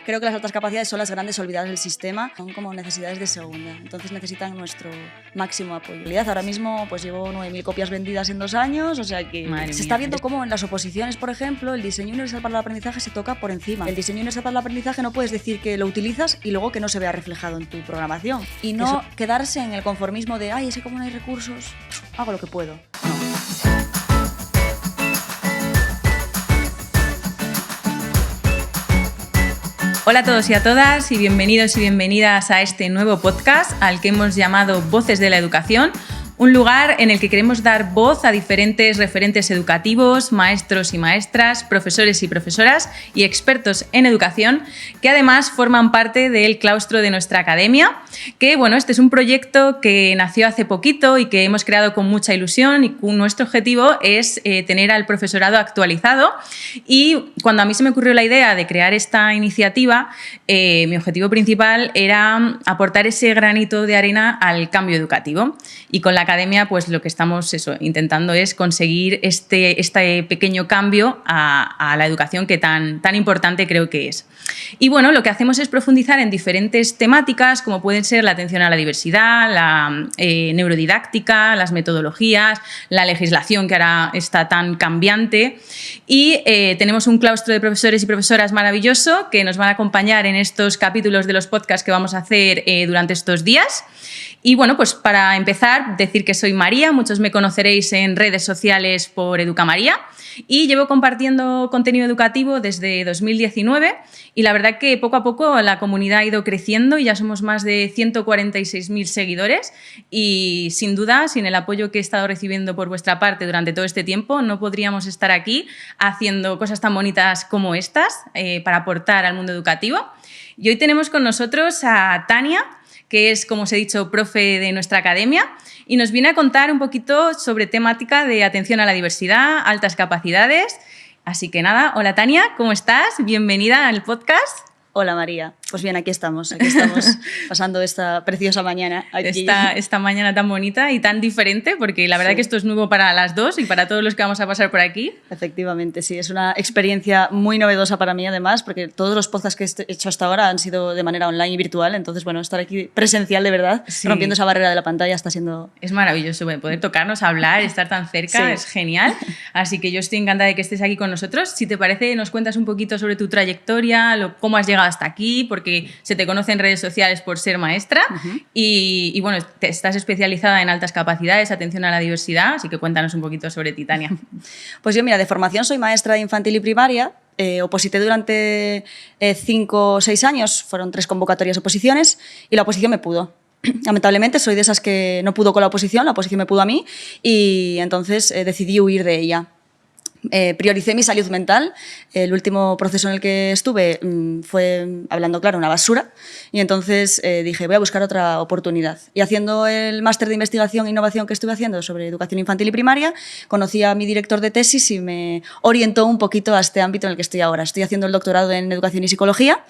Creo que las altas capacidades son las grandes olvidadas del sistema, son como necesidades de segunda, entonces necesitan nuestro máximo apoyo. En realidad, ahora mismo pues llevo 9.000 copias vendidas en 2 años, o sea que se está viendo cómo en las oposiciones, por ejemplo, el diseño universal para el aprendizaje se toca por encima. El diseño universal para el aprendizaje no puedes decir que lo utilizas y luego que no se vea reflejado en tu programación. Y no quedarse en el conformismo de, ay, es que como no hay recursos, hago lo que puedo. No. Hola a todos y a todas y bienvenidos y bienvenidas a este nuevo podcast al que hemos llamado Voces de la Educación, un lugar en el que queremos dar voz a diferentes referentes educativos, maestros y maestras, profesores y profesoras y expertos en educación que además forman parte del claustro de nuestra academia, que bueno, este es un proyecto que nació hace poquito y que hemos creado con mucha ilusión y nuestro objetivo es tener al profesorado actualizado. Y cuando a mí se me ocurrió la idea de crear esta iniciativa, mi objetivo principal era aportar ese granito de arena al cambio educativo. Y con la academia, pues lo que estamos intentando es conseguir este pequeño cambio a la educación que tan importante creo que es. Y bueno, lo que hacemos es profundizar en diferentes temáticas, como pueden ser la atención a la diversidad, la neurodidáctica, las metodologías, la legislación que ahora está tan cambiante. Y tenemos un claustro de profesores y profesoras maravilloso que nos van a acompañar en estos capítulos de los podcasts que vamos a hacer durante estos días. Y bueno, pues para empezar, decir que soy María, muchos me conoceréis en redes sociales por Educamaría y llevo compartiendo contenido educativo desde 2019 y la verdad que poco a poco la comunidad ha ido creciendo y ya somos más de 146.000 seguidores y sin duda, sin el apoyo que he estado recibiendo por vuestra parte durante todo este tiempo, no podríamos estar aquí haciendo cosas tan bonitas como estas para aportar al mundo educativo. Y hoy tenemos con nosotros a Tania, que es, como os he dicho, profe de nuestra academia, y nos viene a contar un poquito sobre temática de atención a la diversidad, altas capacidades. Así que nada, hola Tania, ¿cómo estás? Bienvenida al podcast. Hola María, pues bien, aquí estamos pasando esta preciosa mañana. Aquí. Esta mañana tan bonita y tan diferente, porque la verdad que esto es nuevo para las dos y para todos los que vamos a pasar por aquí. Efectivamente, sí, es una experiencia muy novedosa para mí además, porque todos los podcasts que he hecho hasta ahora han sido de manera online y virtual, entonces bueno, estar aquí presencial de verdad, sí, rompiendo esa barrera de la pantalla está siendo... Es maravilloso, poder tocarnos, hablar, estar tan cerca, sí. Es genial, así que yo estoy encantada de que estés aquí con nosotros. Si te parece, nos cuentas un poquito sobre tu trayectoria, cómo has llegado hasta aquí, porque se te conoce en redes sociales por ser maestra y bueno, estás especializada en altas capacidades, atención a la diversidad, así que cuéntanos un poquito sobre ti, Tania. Pues yo, mira, de formación soy maestra de infantil y primaria, oposité durante 5 o 6 años, fueron 3 convocatorias oposiciones y la oposición me pudo. Lamentablemente soy de esas que no pudo con la oposición me pudo a mí y entonces decidí huir de ella. Prioricé mi salud mental. El último proceso en el que estuve fue, hablando claro, una basura y entonces dije, voy a buscar otra oportunidad. Y haciendo el máster de investigación e innovación que estuve haciendo sobre educación infantil y primaria, conocí a mi director de tesis y me orientó un poquito a este ámbito en el que estoy ahora. Estoy haciendo el doctorado en educación y psicología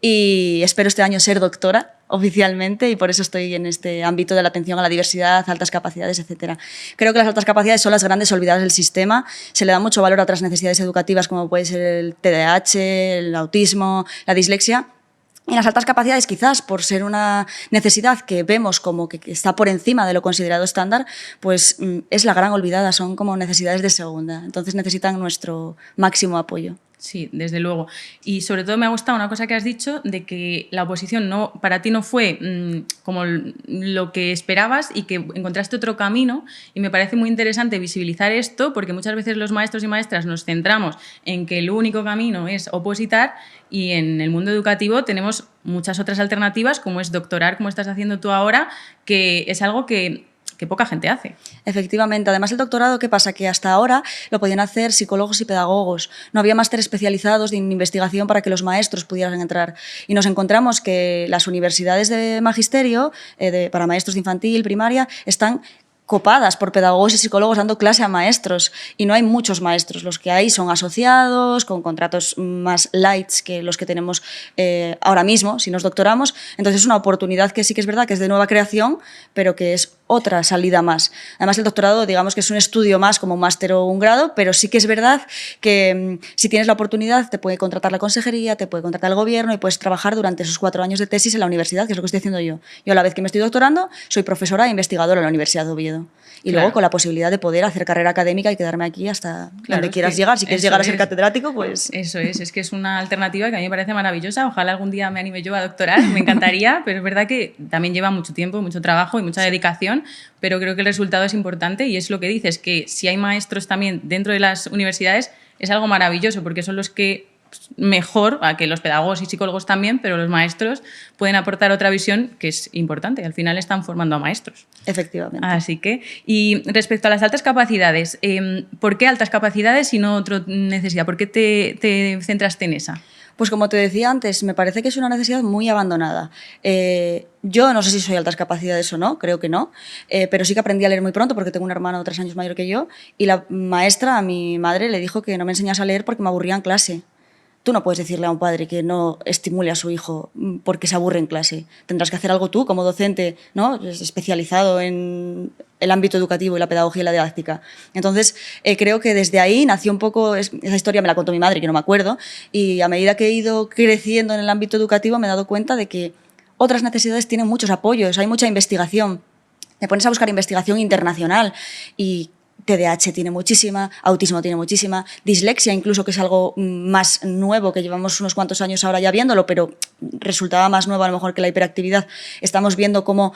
y espero este año ser doctora oficialmente y por eso estoy en este ámbito de la atención a la diversidad, altas capacidades, etc. Creo que las altas capacidades son las grandes olvidadas del sistema. Se le da mucho valor a otras necesidades educativas como puede ser el TDAH, el autismo, la dislexia. Y las altas capacidades, quizás por ser una necesidad que vemos como que está por encima de lo considerado estándar, pues es la gran olvidada, son como necesidades de segunda. Entonces necesitan nuestro máximo apoyo. Sí, desde luego. Y sobre todo me ha gustado una cosa que has dicho de que la oposición para ti no fue como lo que esperabas y que encontraste otro camino y me parece muy interesante visibilizar esto porque muchas veces los maestros y maestras nos centramos en que el único camino es opositar y en el mundo educativo tenemos muchas otras alternativas como es doctorar, como estás haciendo tú ahora, que es algo que poca gente hace. Efectivamente. Además, el doctorado, ¿qué pasa? Que hasta ahora lo podían hacer psicólogos y pedagogos. No había másteres especializados de investigación para que los maestros pudieran entrar. Y nos encontramos que las universidades de magisterio, para maestros de infantil, primaria, están copadas por pedagogos y psicólogos dando clase a maestros y no hay muchos maestros, los que hay son asociados con contratos más lights que los que tenemos ahora mismo si nos doctoramos, entonces es una oportunidad que sí que es verdad que es de nueva creación pero que es otra salida más. Además, el doctorado, digamos que es un estudio más como un máster o un grado, pero sí que es verdad que si tienes la oportunidad te puede contratar la consejería, te puede contratar el gobierno y puedes trabajar durante esos 4 años de tesis en la universidad, que es lo que estoy haciendo yo. Yo, a la vez que me estoy doctorando, soy profesora e investigadora en la Universidad de Oviedo. Y luego con la posibilidad de poder hacer carrera académica y quedarme aquí hasta donde quieras llegar. Si quieres llegar a ser catedrático, pues... Eso es que es una alternativa que a mí me parece maravillosa. Ojalá algún día me anime yo a doctorar, me encantaría, pero es verdad que también lleva mucho tiempo, mucho trabajo y mucha dedicación, pero creo que el resultado es importante y es lo que dices, que si hay maestros también dentro de las universidades es algo maravilloso porque son los que mejor, a que los pedagogos y psicólogos también, pero los maestros pueden aportar otra visión que es importante. Al final están formando a maestros. Efectivamente. Así que, y respecto a las altas capacidades, ¿por qué altas capacidades y no otra necesidad? ¿Por qué te centraste en esa? Pues como te decía antes, me parece que es una necesidad muy abandonada. Yo no sé si soy altas capacidades o no, creo que no, pero sí que aprendí a leer muy pronto porque tengo un hermano 3 años mayor que yo y la maestra, a mi madre, le dijo que no me enseñase a leer porque me aburría en clase. Tú no puedes decirle a un padre que no estimule a su hijo porque se aburre en clase. Tendrás que hacer algo tú como docente, ¿no? Especializado en el ámbito educativo y la pedagogía y la didáctica. Entonces, creo que desde ahí nació un poco, esa historia me la contó mi madre, que no me acuerdo, y a medida que he ido creciendo en el ámbito educativo me he dado cuenta de que otras necesidades tienen muchos apoyos, hay mucha investigación. Te pones a buscar investigación internacional y TDAH tiene muchísima, autismo tiene muchísima, dislexia incluso, que es algo más nuevo, que llevamos unos cuantos años ahora ya viéndolo, pero resultaba más nuevo a lo mejor que la hiperactividad. Estamos viendo cómo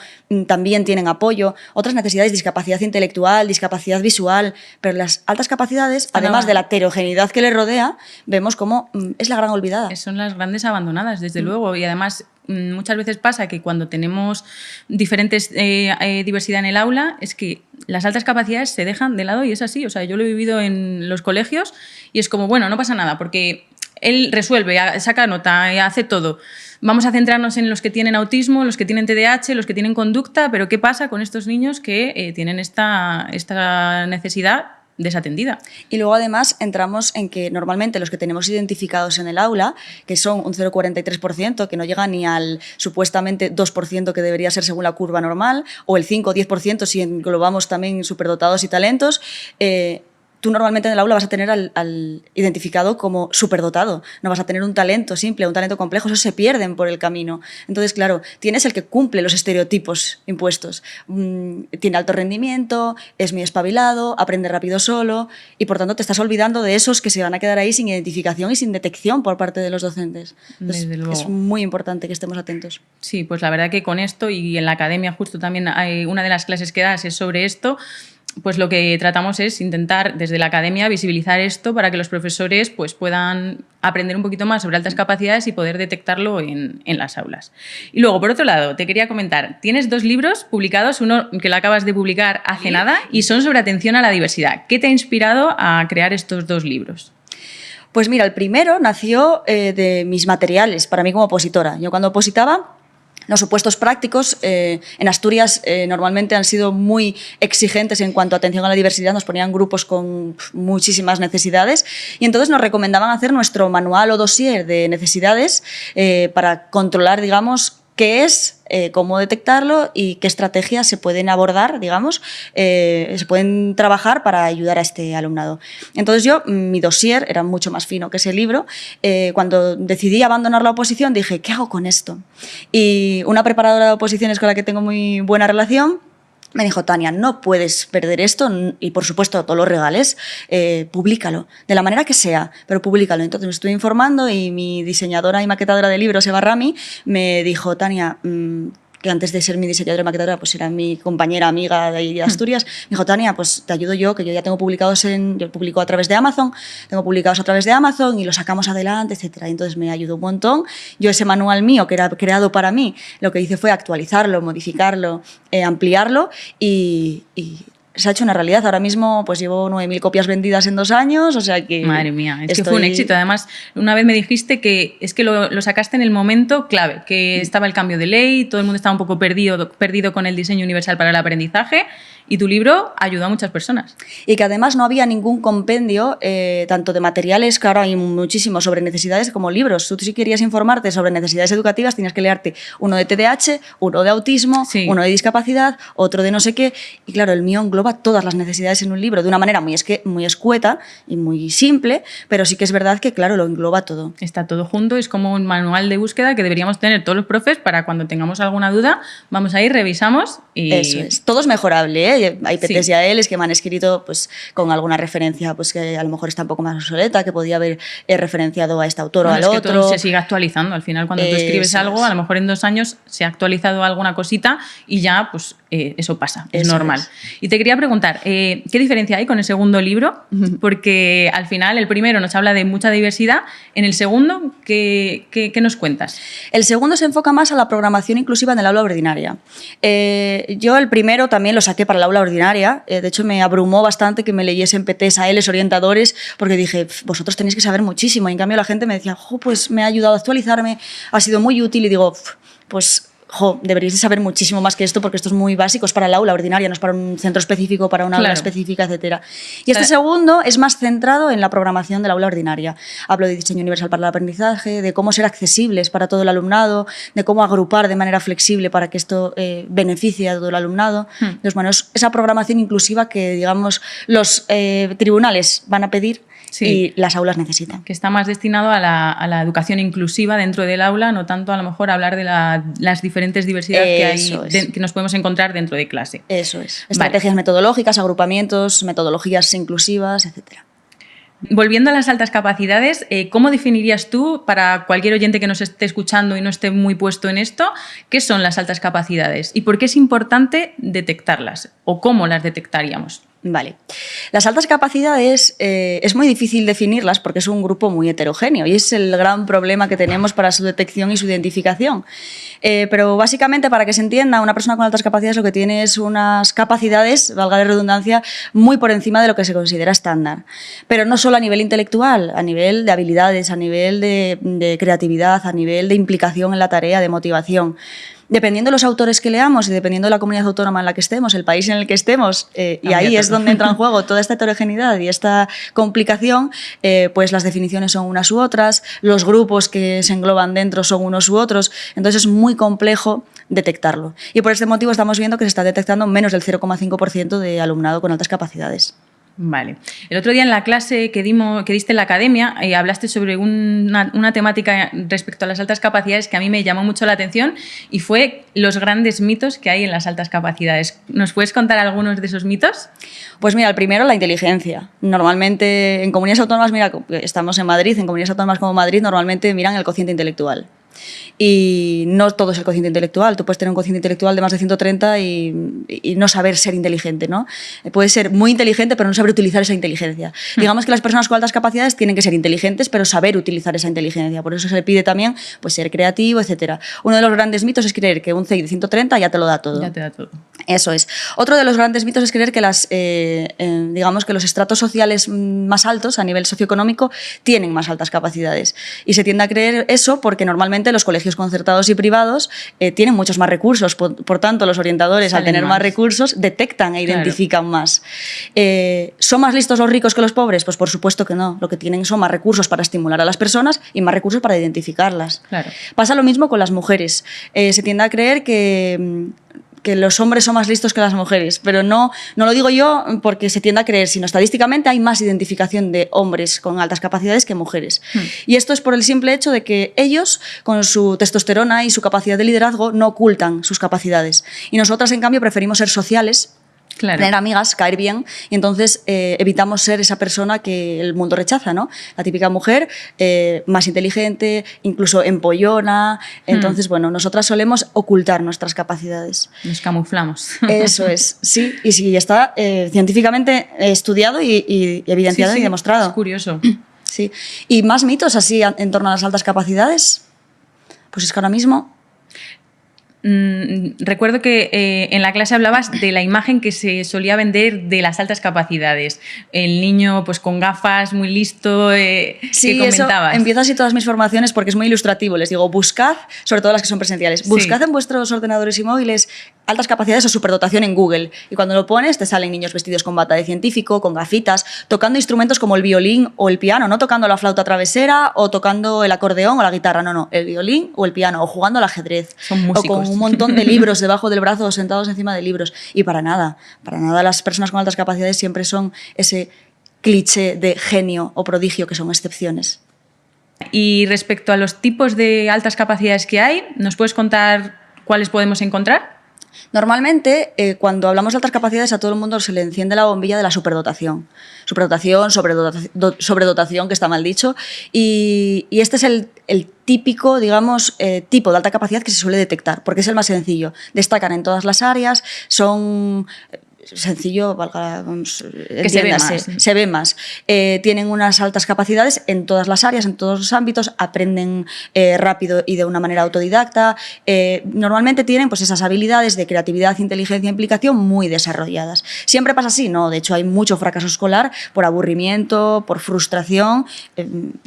también tienen apoyo. Otras necesidades, discapacidad intelectual, discapacidad visual, pero las altas capacidades, además de la heterogeneidad que les rodea, vemos cómo es la gran olvidada. Son las grandes abandonadas, desde luego, y además muchas veces pasa que cuando tenemos diferentes diversidad en el aula es que las altas capacidades se dejan de lado y es así. O sea, yo lo he vivido en los colegios y es como, bueno, no pasa nada porque él resuelve, saca nota, hace todo. Vamos a centrarnos en los que tienen autismo, los que tienen TDAH, los que tienen conducta, pero ¿qué pasa con estos niños que tienen esta necesidad desatendida? Y luego además entramos en que normalmente los que tenemos identificados en el aula, que son un 0,43%, que no llega ni al supuestamente 2% que debería ser según la curva normal, o el 5 o 10% si englobamos también superdotados y talentos, tú normalmente en el aula vas a tener al identificado como superdotado, no vas a tener un talento simple, un talento complejo, esos se pierden por el camino. Entonces, claro, tienes el que cumple los estereotipos impuestos. Tiene alto rendimiento, es muy espabilado, aprende rápido solo y por tanto te estás olvidando de esos que se van a quedar ahí sin identificación y sin detección por parte de los docentes. Entonces, desde luego. Es muy importante que estemos atentos. Sí, pues la verdad que con esto y en la academia justo también hay una de las clases que das es sobre esto. Pues lo que tratamos es intentar desde la academia visibilizar esto para que los profesores pues, puedan aprender un poquito más sobre altas capacidades y poder detectarlo en las aulas. Y luego, por otro lado, te quería comentar, tienes 2 libros publicados, uno que lo acabas de publicar hace nada y son sobre atención a la diversidad. ¿Qué te ha inspirado a crear estos 2 libros? Pues mira, el primero nació de mis materiales para mí como opositora. Yo cuando opositaba, los supuestos prácticos en Asturias normalmente han sido muy exigentes en cuanto a atención a la diversidad, nos ponían grupos con muchísimas necesidades y entonces nos recomendaban hacer nuestro manual o dossier de necesidades para controlar, digamos, qué es, cómo detectarlo y qué estrategias se pueden abordar, digamos, se pueden trabajar para ayudar a este alumnado. Entonces yo, mi dossier era mucho más fino que ese libro. Cuando decidí abandonar la oposición dije, ¿qué hago con esto? Y una preparadora de oposiciones con la que tengo muy buena relación me dijo, Tania, no puedes perder esto y, por supuesto, todos los regales, públicalo, de la manera que sea, pero públicalo. Entonces me estuve informando y mi diseñadora y maquetadora de libros, Eva Rami, me dijo, Tania, que antes de ser mi diseñadora y maquetadora, pues era mi compañera, amiga de Asturias, me dijo, Tania, pues te ayudo yo, que yo ya tengo publicados yo publico a través de Amazon, tengo publicados a través de Amazon y los sacamos adelante, etcétera. Entonces me ayudó un montón. Yo ese manual mío, que era creado para mí, lo que hice fue actualizarlo, modificarlo, ampliarlo y se ha hecho una realidad. Ahora mismo pues llevo 9.000 copias vendidas en 2 años, o sea que... Madre mía, es que fue un éxito. Además, una vez me dijiste que es que lo sacaste en el momento clave, que estaba el cambio de ley, todo el mundo estaba un poco perdido con el diseño universal para el aprendizaje, y tu libro ayudó a muchas personas. Y que además no había ningún compendio, tanto de materiales, que ahora hay muchísimo, sobre necesidades, como libros. Tú, si querías informarte sobre necesidades educativas, tenías que leerte uno de TDAH, uno de autismo, Sí. uno de discapacidad, otro de no sé qué. Y claro, el mío engloba todas las necesidades en un libro de una manera muy escueta y muy simple, pero sí que es verdad que, claro, lo engloba todo. Está todo junto, es como un manual de búsqueda que deberíamos tener todos los profes para cuando tengamos alguna duda, vamos ahí, revisamos y... Eso es. Todo es mejorable, ¿eh? Hay PTs Sí. y ALs que me han escrito pues, con alguna referencia pues, que a lo mejor está un poco más obsoleta, que podía haber referenciado a este autor o al es que otro. todo se sigue actualizando. Al final, cuando tú escribes Eso algo, es. a lo mejor en 2 años se ha actualizado alguna cosita y ya, pues eso pasa, es Eso normal. es. Y te quería preguntar, ¿qué diferencia hay con el segundo libro? Porque al final el primero nos habla de mucha diversidad. En el segundo, ¿qué nos cuentas? El segundo se enfoca más a la programación inclusiva en el aula ordinaria. Yo el primero también lo saqué para el aula ordinaria. De hecho, me abrumó bastante que me leyesen PTs, ALs, orientadores, porque dije, vosotros tenéis que saber muchísimo. Y en cambio la gente me decía, pues me ha ayudado a actualizarme, ha sido muy útil. Y digo, pues... deberíais de saber muchísimo más que esto, porque esto es muy básico, es para el aula ordinaria, no es para un centro específico, para una aula Claro. específica, etc. Y este segundo es más centrado en la programación del aula ordinaria. Hablo de diseño universal para el aprendizaje, de cómo ser accesibles para todo el alumnado, de cómo agrupar de manera flexible para que esto beneficie a todo el alumnado. Entonces, bueno, es esa programación inclusiva que, digamos, los tribunales van a pedir. Sí. Y las aulas necesitan. Que está más destinado a la educación inclusiva dentro del aula, no tanto a lo mejor a hablar de las diferentes diversidades Eso que hay, es. que nos podemos encontrar dentro de clase. Eso es. Estrategias metodológicas, agrupamientos, metodologías inclusivas, etcétera. Volviendo a las altas capacidades, ¿cómo definirías tú, para cualquier oyente que nos esté escuchando y no esté muy puesto en esto, qué son las altas capacidades y por qué es importante detectarlas o cómo las detectaríamos? Vale. Las altas capacidades es muy difícil definirlas porque es un grupo muy heterogéneo y es el gran problema que tenemos para su detección y su identificación. Pero básicamente, para que se entienda, una persona con altas capacidades lo que tiene es unas capacidades, valga la redundancia, muy por encima de lo que se considera estándar. Pero no solo a nivel intelectual, a nivel de habilidades, a nivel de creatividad, a nivel de implicación en la tarea, de motivación. Dependiendo de los autores que leamos y dependiendo de la comunidad autónoma en la que estemos, el país en el que estemos, y ahí es donde entra en juego toda esta heterogeneidad y esta complicación, pues las definiciones son unas u otras, los grupos que se engloban dentro son unos u otros, entonces es muy complejo detectarlo. Y por este motivo estamos viendo que se está detectando menos del 0,5% de alumnado con altas capacidades. Vale. El otro día en la clase que diste en la academia hablaste sobre una temática respecto a las altas capacidades que a mí me llamó mucho la atención y fue los grandes mitos que hay en las altas capacidades. ¿Nos puedes contar algunos de esos mitos? Pues mira, el primero, la inteligencia. Normalmente en comunidades autónomas, mira, estamos en Madrid, en comunidades autónomas como Madrid normalmente miran el cociente intelectual. Y no todo es el cociente intelectual. Tú puedes tener un cociente intelectual de más de 130 y no saber ser inteligente, ¿no? Puedes ser muy inteligente, pero no saber utilizar esa inteligencia. Digamos que las personas con altas capacidades tienen que ser inteligentes, pero saber utilizar esa inteligencia. Por eso se le pide también pues, ser creativo, etc. Uno de los grandes mitos es creer que un CI de 130 ya te lo da todo. Ya te da todo. Eso es. Otro de los grandes mitos es creer que digamos que los estratos sociales más altos a nivel socioeconómico tienen más altas capacidades. Y se tiende a creer eso porque normalmente los colegios concertados y privados tienen muchos más recursos. Por tanto, los orientadores, al tener más recursos, detectan e identifican más. ¿Son más listos los ricos que los pobres? Pues por supuesto que no. Lo que tienen son más recursos para estimular a las personas y más recursos para identificarlas. Claro. Pasa lo mismo con las mujeres. Se tiende a creer que los hombres son más listos que las mujeres, pero no lo digo yo porque se tiende a creer, sino estadísticamente hay más identificación de hombres con altas capacidades que mujeres. Y esto es por el simple hecho de que ellos, con su testosterona y su capacidad de liderazgo, no ocultan sus capacidades. Y nosotras, en cambio, preferimos ser sociales, Claro. tener amigas, caer bien, y entonces evitamos ser esa persona que el mundo rechaza, ¿no? La típica mujer más inteligente, incluso empollona. Entonces, bueno, nosotras solemos ocultar nuestras capacidades. Nos camuflamos. Eso es, sí. Y sí, está científicamente estudiado y evidenciado y demostrado. Es curioso. Sí. ¿Y más mitos así en torno a las altas capacidades? Pues es que ahora mismo... Recuerdo que en la clase hablabas de la imagen que se solía vender de las altas capacidades. El niño pues con gafas, muy listo, sí, que comentabas. Eso, empiezo así todas mis formaciones porque es muy ilustrativo. Les digo, buscad, sobre todo las que son presenciales, buscad en vuestros ordenadores y móviles altas capacidades o superdotación en Google. Y cuando lo pones, te salen niños vestidos con bata de científico, con gafitas, tocando instrumentos como el violín o el piano, no tocando la flauta travesera o tocando el acordeón o la guitarra, no, el violín o el piano, o jugando al ajedrez. Son músicos. O con un montón de libros debajo del brazo o sentados encima de libros. Y para nada las personas con altas capacidades siempre son ese cliché de genio o prodigio que son excepciones. Y respecto a los tipos de altas capacidades que hay, ¿nos puedes contar cuáles podemos encontrar? Normalmente, cuando hablamos de altas capacidades, a todo el mundo se le enciende la bombilla de la superdotación. Sobredotación, que está mal dicho. Y este es el típico, digamos, tipo de alta capacidad que se suele detectar, porque es el más sencillo. Destacan en todas las áreas, son... sencillo, valga, que se ve más. Tienen unas altas capacidades en todas las áreas, en todos los ámbitos, aprenden rápido y de una manera autodidacta. Normalmente tienen pues, esas habilidades de creatividad, inteligencia e implicación muy desarrolladas. ¿Siempre pasa así? No, de hecho hay mucho fracaso escolar por aburrimiento, por frustración.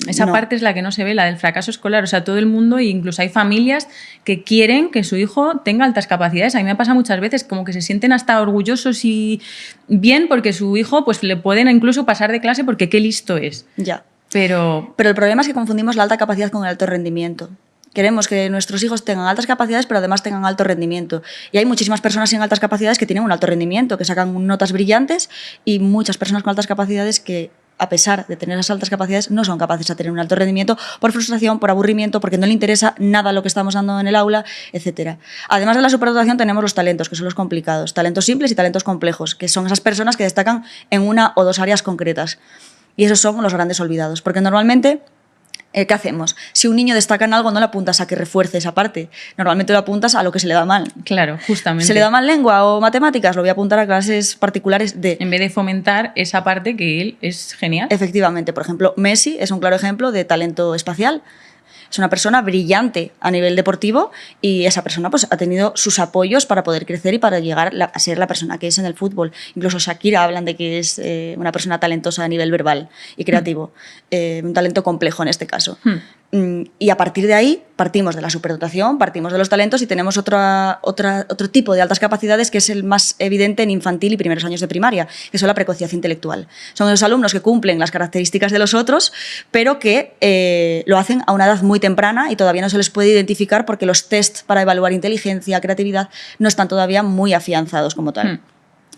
Esa parte es la que no se ve, la del fracaso escolar. O sea, todo el mundo, e incluso hay familias que quieren que su hijo tenga altas capacidades. A mí me pasa muchas veces como que se sienten hasta orgullosos y bien porque su hijo pues le pueden incluso pasar de clase porque qué listo es. Ya. Pero el problema es que confundimos la alta capacidad con el alto rendimiento. Queremos que nuestros hijos tengan altas capacidades, pero además tengan alto rendimiento. Y hay muchísimas personas sin altas capacidades que tienen un alto rendimiento, que sacan notas brillantes, y muchas personas con altas capacidades que, a pesar de tener esas altas capacidades, no son capaces de tener un alto rendimiento por frustración, por aburrimiento, porque no le interesa nada lo que estamos dando en el aula, etc. Además de la superdotación tenemos los talentos, que son los complicados, talentos simples y talentos complejos, que son esas personas que destacan en una o dos áreas concretas. Y esos son los grandes olvidados, porque normalmente... ¿qué hacemos? Si un niño destaca en algo, no le apuntas a que refuerce esa parte. Normalmente lo apuntas a lo que se le da mal. Claro, justamente. ¿Se le da mal lengua o matemáticas? Lo voy a apuntar a clases particulares de... En vez de fomentar esa parte que él es genial. Efectivamente. Por ejemplo, Messi es un claro ejemplo de talento espacial. Es una persona brillante a nivel deportivo y esa persona pues, ha tenido sus apoyos para poder crecer y para llegar a ser la persona que es en el fútbol. Incluso Shakira hablan de que es una persona talentosa a nivel verbal y creativo. Un talento complejo en este caso. Y a partir de ahí partimos de la superdotación, partimos de los talentos y tenemos otro tipo de altas capacidades que es el más evidente en infantil y primeros años de primaria, que son la precocidad intelectual. Son los alumnos que cumplen las características de los otros, pero que lo hacen a una edad muy temprana y todavía no se les puede identificar porque los tests para evaluar inteligencia, creatividad, no están todavía muy afianzados como tal.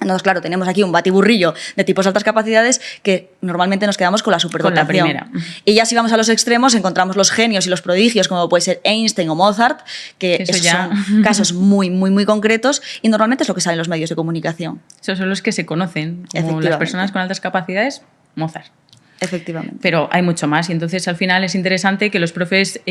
Entonces, claro, tenemos aquí un batiburrillo de tipos de altas capacidades que normalmente nos quedamos con la superdotación. Con la primera. Y ya si vamos a los extremos encontramos los genios y los prodigios, como puede ser Einstein o Mozart, que esos son casos muy, muy, muy concretos y normalmente es lo que sale en los medios de comunicación. Esos son los que se conocen, como las personas con altas capacidades, Mozart. Efectivamente. Pero hay mucho más y entonces al final es interesante que los profes,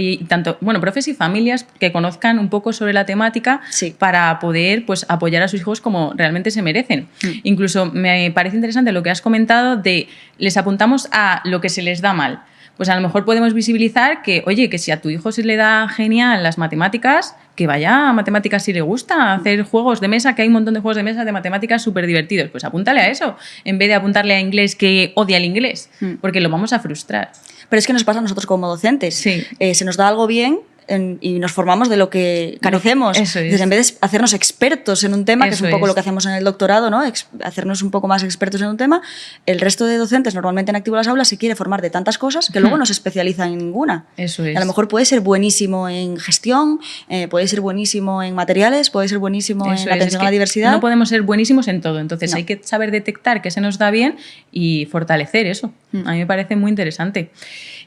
profes y familias que conozcan un poco sobre la temática para poder pues, apoyar a sus hijos como realmente se merecen. Incluso me parece interesante lo que has comentado de les apuntamos a lo que se les da mal. Pues a lo mejor podemos visibilizar que, oye, que si a tu hijo se le da genial las matemáticas, que vaya a matemáticas si le gusta, hacer juegos de mesa, que hay un montón de juegos de mesa de matemáticas súper divertidos. Pues apúntale a eso, en vez de apuntarle a inglés que odia el inglés, porque lo vamos a frustrar. Pero es que nos pasa a nosotros como docentes. Sí. Se nos da algo bien y nos formamos de lo que carecemos. Eso es. Entonces, en vez de hacernos expertos en un tema, que es un poco lo que hacemos en el doctorado, ¿no? Hacernos un poco más expertos en un tema, el resto de docentes normalmente en Activo las Aulas se quiere formar de tantas cosas que luego no se especializan en ninguna. Eso es. A lo mejor puede ser buenísimo en gestión, puede ser buenísimo en materiales, puede ser buenísimo en atención a la diversidad. No podemos ser buenísimos en todo, entonces hay que saber detectar qué se nos da bien y fortalecer eso. A mí me parece muy interesante.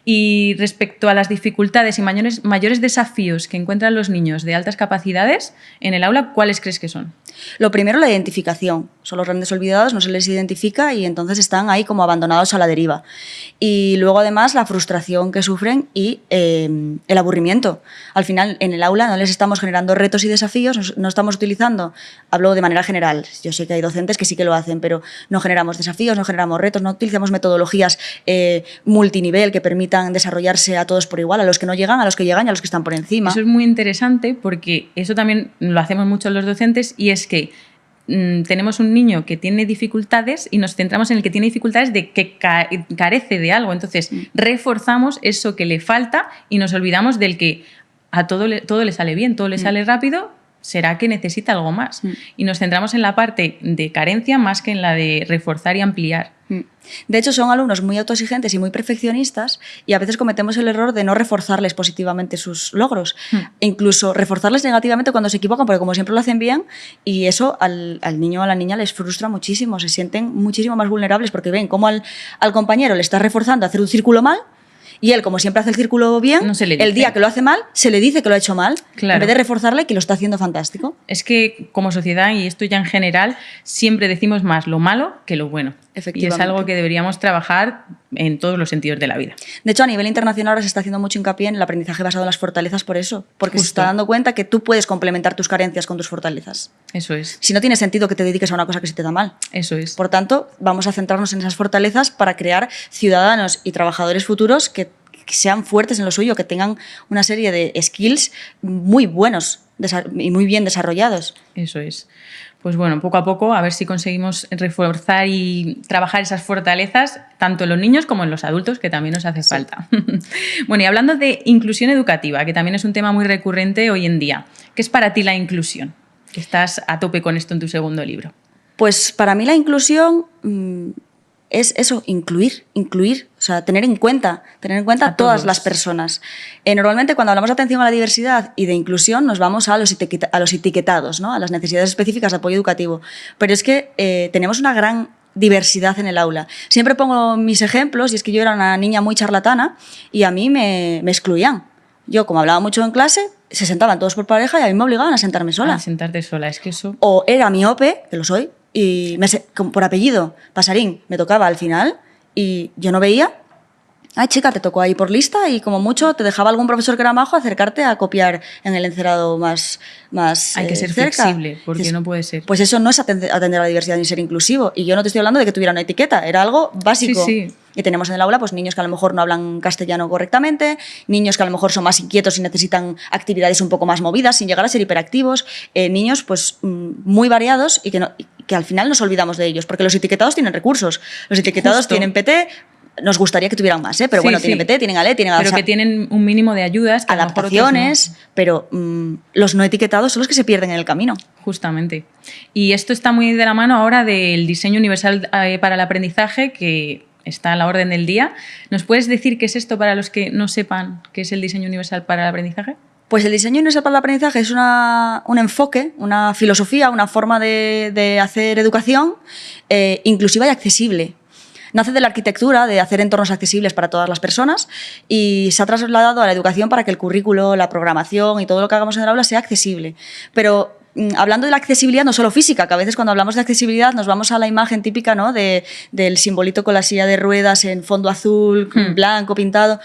Y respecto a las dificultades y mayores desafíos que encuentran los niños de altas capacidades en el aula, ¿cuáles crees que son? Lo primero, la identificación. O son los grandes olvidados, no se les identifica y entonces están ahí como abandonados a la deriva. Y luego además la frustración que sufren y el aburrimiento. Al final en el aula no les estamos generando retos y desafíos, no estamos utilizando, hablo de manera general, yo sé que hay docentes que sí que lo hacen, pero no generamos desafíos, no generamos retos, no utilizamos metodologías multinivel que permitan desarrollarse a todos por igual, a los que no llegan, a los que llegan y a los que están por encima. Eso es muy interesante porque eso también lo hacemos mucho los docentes y es que tenemos un niño que tiene dificultades y nos centramos en el que tiene dificultades de que carece de algo. Entonces, reforzamos eso que le falta y nos olvidamos del que a todo le sale bien, todo le sale rápido, será que necesita algo más. Y nos centramos en la parte de carencia más que en la de reforzar y ampliar. De hecho, son alumnos muy autoexigentes y muy perfeccionistas y a veces cometemos el error de no reforzarles positivamente sus logros e incluso reforzarles negativamente cuando se equivocan, porque como siempre lo hacen bien y eso al niño o a la niña les frustra muchísimo, se sienten muchísimo más vulnerables porque ven cómo al compañero le está reforzando a hacer un círculo mal y él, como siempre hace el círculo bien, el día que lo hace mal, se le dice que lo ha hecho mal, en vez de reforzarle que lo está haciendo fantástico. Es que como sociedad, y esto ya en general, siempre decimos más lo malo que lo bueno. Y es algo que deberíamos trabajar en todos los sentidos de la vida. De hecho, a nivel internacional ahora se está haciendo mucho hincapié en el aprendizaje basado en las fortalezas por eso, porque se está dando cuenta que tú puedes complementar tus carencias con tus fortalezas. Eso es. Si no tiene sentido que te dediques a una cosa que se te da mal. Eso es. Por tanto, vamos a centrarnos en esas fortalezas para crear ciudadanos y trabajadores futuros que sean fuertes en lo suyo, que tengan una serie de skills muy buenos y muy bien desarrollados. Eso es. Pues bueno, poco a poco a ver si conseguimos reforzar y trabajar esas fortalezas tanto en los niños como en los adultos, que también nos hace falta. Bueno, y hablando de inclusión educativa, que también es un tema muy recurrente hoy en día, ¿qué es para ti la inclusión? Que estás a tope con esto en tu segundo libro. Pues para mí la inclusión es eso, incluir, o sea, tener en cuenta a todas las personas. Normalmente cuando hablamos de atención a la diversidad y de inclusión nos vamos a los etiquetados, ¿no? A las necesidades específicas de apoyo educativo. Pero es que tenemos una gran diversidad en el aula. Siempre pongo mis ejemplos y es que yo era una niña muy charlatana y a mí me excluían. Yo, como hablaba mucho en clase, se sentaban todos por pareja y a mí me obligaban a sentarme sola. A sentarte sola, es que eso... O era miope, que lo soy, y por apellido, Pasarín, me tocaba al final y yo no veía. Ay, chica, te tocó ahí por lista y como mucho te dejaba algún profesor que era majo acercarte a copiar en el encerado más Hay que ser cerca. Flexible, porque no puede ser. Pues eso no es atender a la diversidad ni ser inclusivo. Y yo no te estoy hablando de que tuviera una etiqueta, era algo básico. Sí. Y tenemos en el aula pues niños que a lo mejor no hablan castellano correctamente, niños que a lo mejor son más inquietos y necesitan actividades un poco más movidas sin llegar a ser hiperactivos, niños pues muy variados y que al final nos olvidamos de ellos, porque los etiquetados tienen recursos, los etiquetados tienen PT. Nos gustaría que tuvieran más, pero bueno, tienen PT, tienen ALE, tienen... Pero que tienen un mínimo de ayudas. Que adaptaciones, pero los no etiquetados son los que se pierden en el camino. Justamente. Y esto está muy de la mano ahora del diseño universal para el aprendizaje, que está a la orden del día. ¿Nos puedes decir qué es esto para los que no sepan qué es el diseño universal para el aprendizaje? Pues el diseño universal para el aprendizaje es un enfoque, una filosofía, una forma de hacer educación inclusiva y accesible. Nace de la arquitectura, de hacer entornos accesibles para todas las personas y se ha trasladado a la educación para que el currículo, la programación y todo lo que hagamos en el aula sea accesible. Pero hablando de la accesibilidad, no solo física, que a veces cuando hablamos de accesibilidad nos vamos a la imagen típica, ¿no? del simbolito con la silla de ruedas en fondo azul, blanco, pintado.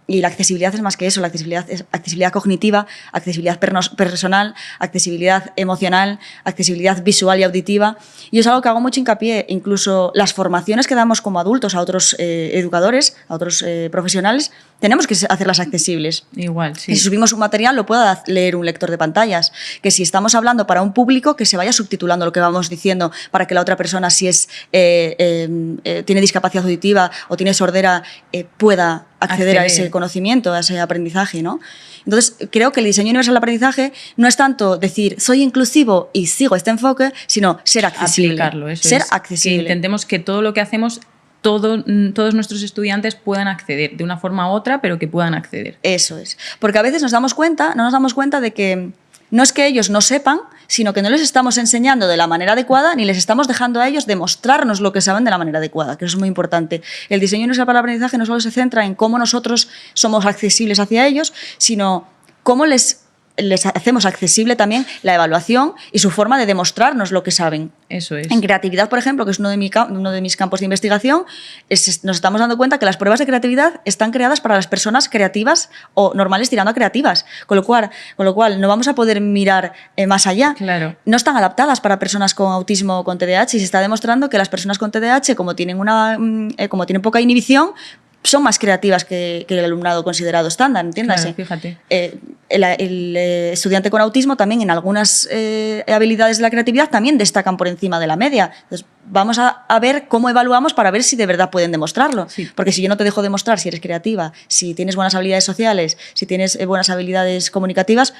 Y la accesibilidad es más que eso, la accesibilidad es accesibilidad cognitiva, accesibilidad personal, accesibilidad emocional, accesibilidad visual y auditiva. Y es algo que hago mucho hincapié, incluso las formaciones que damos como adultos a otros educadores, a otros profesionales, tenemos que hacerlas accesibles. Igual, sí. Que si subimos un material lo pueda leer un lector de pantallas, que si estamos hablando para un público que se vaya subtitulando lo que vamos diciendo para que la otra persona, si tiene discapacidad auditiva o tiene sordera, pueda acceder a ese conocimiento, a ese aprendizaje, ¿no? Entonces, creo que el diseño universal del aprendizaje no es tanto decir soy inclusivo y sigo este enfoque, sino ser accesible. Aplicarlo, eso ser es. accesible. Que intentemos que todo lo que hacemos, todos nuestros estudiantes puedan acceder de una forma u otra, pero que puedan acceder. Eso es. Porque a veces no nos damos cuenta de que no es que ellos no sepan, sino que no les estamos enseñando de la manera adecuada ni les estamos dejando a ellos demostrarnos lo que saben de la manera adecuada, que eso es muy importante. El diseño universal para el aprendizaje no solo se centra en cómo nosotros somos accesibles hacia ellos, sino cómo les les hacemos accesible también la evaluación y su forma de demostrarnos lo que saben. Eso es. En creatividad, por ejemplo, que es uno de mis campos de investigación, nos estamos dando cuenta que las pruebas de creatividad están creadas para las personas creativas o normales tirando a creativas, con lo cual no vamos a poder mirar más allá. Claro. No están adaptadas para personas con autismo o con TDAH y se está demostrando que las personas con TDAH, como tienen poca inhibición, son más creativas que el alumnado considerado estándar, entiéndase. Claro, fíjate. El estudiante con autismo también en algunas habilidades de la creatividad también destacan por encima de la media. Entonces, vamos a ver cómo evaluamos para ver si de verdad pueden demostrarlo. Sí. Porque si yo no te dejo demostrar si eres creativa, si tienes buenas habilidades sociales, si tienes buenas habilidades comunicativas,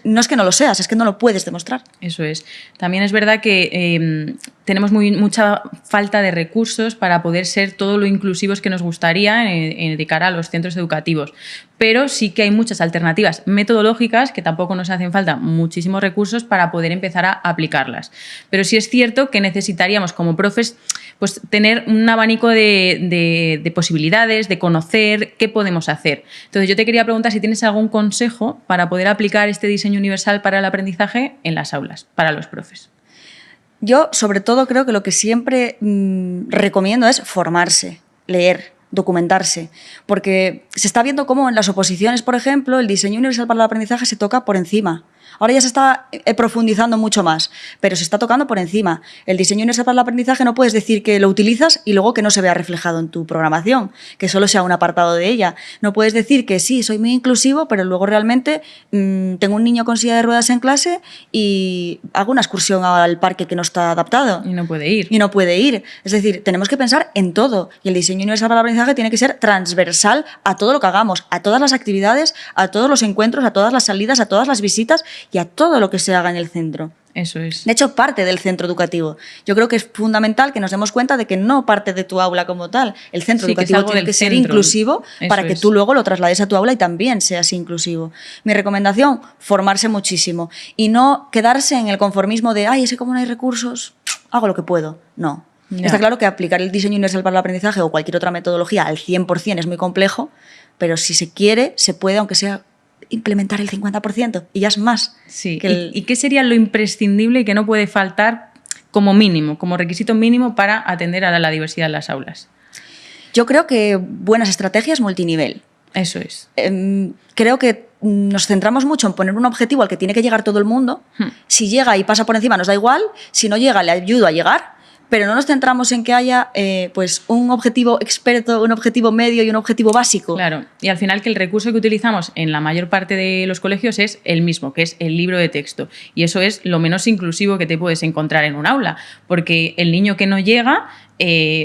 no es que no lo seas, es que no lo puedes demostrar. Eso es. También es verdad que tenemos mucha falta de recursos para poder ser todo lo inclusivos que nos gustaría de cara a los centros educativos. Pero sí que hay muchas alternativas metodológicas que tampoco nos hacen falta muchísimos recursos para poder empezar a aplicarlas. Pero sí es cierto que necesitaríamos como profes pues, tener un abanico de posibilidades, de conocer qué podemos hacer. Entonces yo te quería preguntar si tienes algún consejo para poder aplicar este diseño universal para el aprendizaje en las aulas, para los profes. Yo, sobre todo, creo que lo que siempre recomiendo es formarse, leer, documentarse, porque se está viendo cómo en las oposiciones, por ejemplo, el diseño universal para el aprendizaje se toca por encima. Ahora ya se está profundizando mucho más, pero se está tocando por encima. El diseño universal para el aprendizaje no puedes decir que lo utilizas y luego que no se vea reflejado en tu programación, que solo sea un apartado de ella. No puedes decir que sí, soy muy inclusivo, pero luego realmente tengo un niño con silla de ruedas en clase y hago una excursión al parque que no está adaptado. Y no puede ir. Y no puede ir. Es decir, tenemos que pensar en todo. Y el diseño universal para el aprendizaje tiene que ser transversal a todo lo que hagamos, a todas las actividades, a todos los encuentros, a todas las salidas, a todas las visitas y a todo lo que se haga en el centro. Eso es. De hecho, parte del centro educativo. Yo creo que es fundamental que nos demos cuenta de que no parte de tu aula como tal. El centro educativo tiene que ser inclusivo para que tú luego lo traslades a tu aula y también seas inclusivo. Mi recomendación, formarse muchísimo y no quedarse en el conformismo de, ay, es que como no hay recursos, hago lo que puedo. No. Ya. Está claro que aplicar el diseño universal para el aprendizaje o cualquier otra metodología al 100% es muy complejo, pero si se quiere, se puede, aunque sea implementar el 50% y ya es más. Sí. ¿Y qué sería lo imprescindible y que no puede faltar como mínimo, como requisito mínimo para atender a la diversidad en las aulas? Yo creo que buenas estrategias multinivel. Eso es. Creo que nos centramos mucho en poner un objetivo al que tiene que llegar todo el mundo. Si llega y pasa por encima nos da igual, si no llega le ayudo a llegar, pero no nos centramos en que haya pues un objetivo experto, un objetivo medio y un objetivo básico. Claro, y al final que el recurso que utilizamos en la mayor parte de los colegios es el mismo, que es el libro de texto. Y eso es lo menos inclusivo que te puedes encontrar en un aula, porque el niño que no llega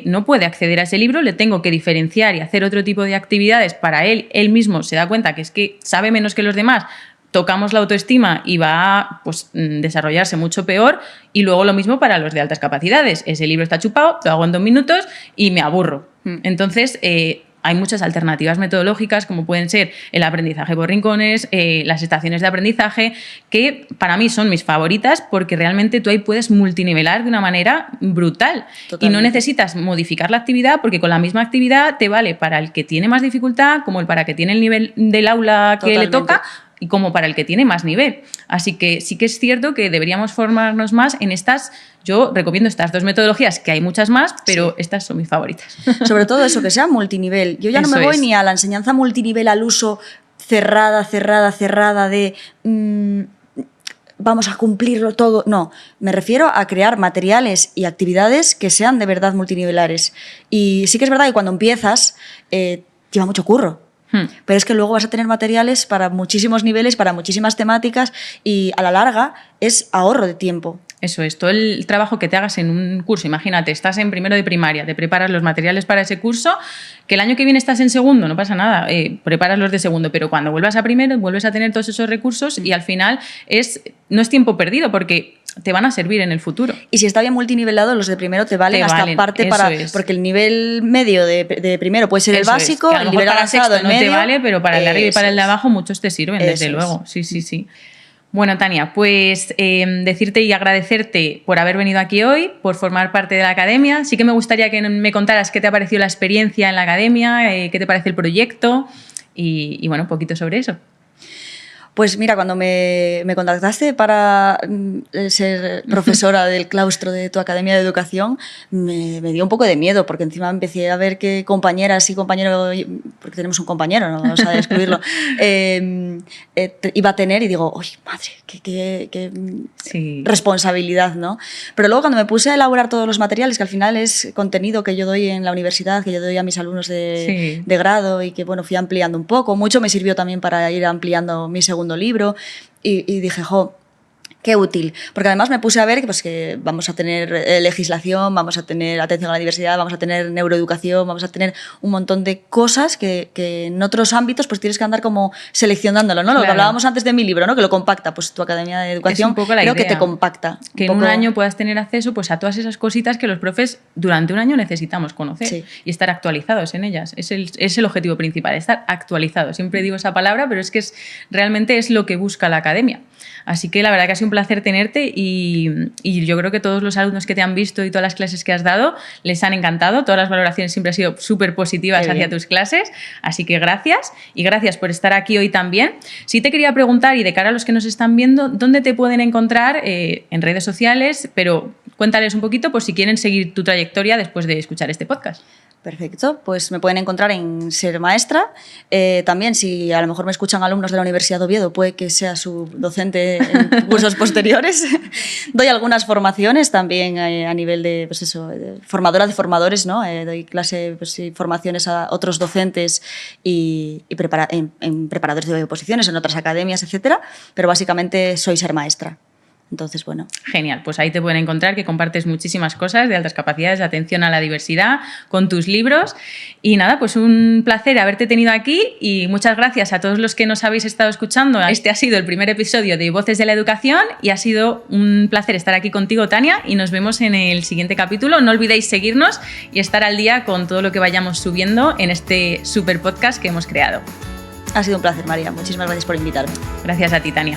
no puede acceder a ese libro, le tengo que diferenciar y hacer otro tipo de actividades para él. Él mismo se da cuenta que es que sabe menos que los demás, tocamos la autoestima y va a desarrollarse mucho peor, y luego lo mismo para los de altas capacidades. Ese libro está chupado, lo hago en 2 minutos y me aburro. Entonces, hay muchas alternativas metodológicas, como pueden ser el aprendizaje por rincones, las estaciones de aprendizaje, que para mí son mis favoritas porque realmente tú ahí puedes multinivelar de una manera brutal. Totalmente. Y no necesitas modificar la actividad porque con la misma actividad te vale para el que tiene más dificultad, como el para que tiene el nivel del aula que le toca, y como para el que tiene más nivel. Así que sí que es cierto que deberíamos formarnos más en estas. Yo recomiendo estas 2 metodologías, que hay muchas más, pero estas son mis favoritas. Sobre todo eso, que sea multinivel. Yo ya no me voy ni a la enseñanza multinivel al uso cerrada de vamos a cumplirlo todo. No, me refiero a crear materiales y actividades que sean de verdad multinivelares. Y sí que es verdad que cuando empiezas lleva mucho curro. Pero es que luego vas a tener materiales para muchísimos niveles, para muchísimas temáticas y a la larga es ahorro de tiempo. Eso es, todo el trabajo que te hagas en un curso. Imagínate, estás en primero de primaria, te preparas los materiales para ese curso, que el año que viene estás en segundo, no pasa nada, preparas los de segundo, pero cuando vuelvas a primero vuelves a tener todos esos recursos y al final no es tiempo perdido porque te van a servir en el futuro. Y si está bien multinivelado, los de primero te valen hasta parte para... Porque el nivel medio de primero puede ser el básico, el nivel avanzado el medio... No te vale, pero para el de arriba y para el de abajo muchos te sirven, desde luego. Sí. Bueno, Tania, pues decirte y agradecerte por haber venido aquí hoy, por formar parte de la academia. Sí que me gustaría que me contaras qué te ha parecido la experiencia en la academia, qué te parece el proyecto y bueno, un poquito sobre eso. Pues mira, cuando me contactaste para ser profesora del claustro de tu academia de educación, me dio un poco de miedo, porque encima empecé a ver que compañeras y compañeros, porque tenemos un compañero, no vamos a descubrirlo, iba a tener, y digo, ¡ay, madre! ¡Qué sí. responsabilidad!, ¿no? Pero luego cuando me puse a elaborar todos los materiales, que al final es contenido que yo doy en la universidad, que yo doy a mis alumnos de grado, y que bueno, fui ampliando un poco, mucho me sirvió también para ir ampliando mi segundo libro, y dije, jo, qué útil, porque además me puse a ver que vamos a tener legislación, vamos a tener atención a la diversidad, vamos a tener neuroeducación, vamos a tener un montón de cosas que en otros ámbitos pues tienes que andar como seleccionándolo, ¿no? Claro. Lo que hablábamos antes de mi libro, ¿no? Que lo compacta, pues tu academia de educación creo que te compacta. Que en un año puedas tener acceso pues a todas esas cositas que los profes durante un año necesitamos conocer y estar actualizados en ellas. Es el objetivo principal, estar actualizados. Siempre digo esa palabra, pero es que realmente es lo que busca la academia. Así que la verdad que ha sido un placer tenerte y yo creo que todos los alumnos que te han visto y todas las clases que has dado les han encantado. Todas las valoraciones siempre han sido súper positivas hacia tus clases. Así que gracias, y gracias por estar aquí hoy también. Sí te quería preguntar, y de cara a los que nos están viendo, ¿dónde te pueden encontrar en redes sociales? Pero cuéntales un poquito por si quieren seguir tu trayectoria después de escuchar este podcast. Perfecto, pues me pueden encontrar en Ser Maestra. También, si a lo mejor me escuchan alumnos de la Universidad de Oviedo, puede que sea su docente en cursos posteriores. Doy algunas formaciones también a nivel de, pues eso, de formadora de formadores, ¿no? Doy clase, pues, y formaciones a otros docentes y en preparadores de oposiciones, en otras academias, etcétera. Pero básicamente soy Ser Maestra. Entonces, bueno. Genial, pues ahí te pueden encontrar, que compartes muchísimas cosas de altas capacidades, de atención a la diversidad, con tus libros. Y nada, pues un placer haberte tenido aquí, y muchas gracias a todos los que nos habéis estado escuchando. Este ha sido el primer episodio de Voces de la Educación y ha sido un placer estar aquí contigo, Tania, y nos vemos en el siguiente capítulo. No olvidéis seguirnos y estar al día con todo lo que vayamos subiendo en este super podcast que hemos creado. Ha sido un placer, María. Muchísimas gracias por invitarme. Gracias a ti, Tania.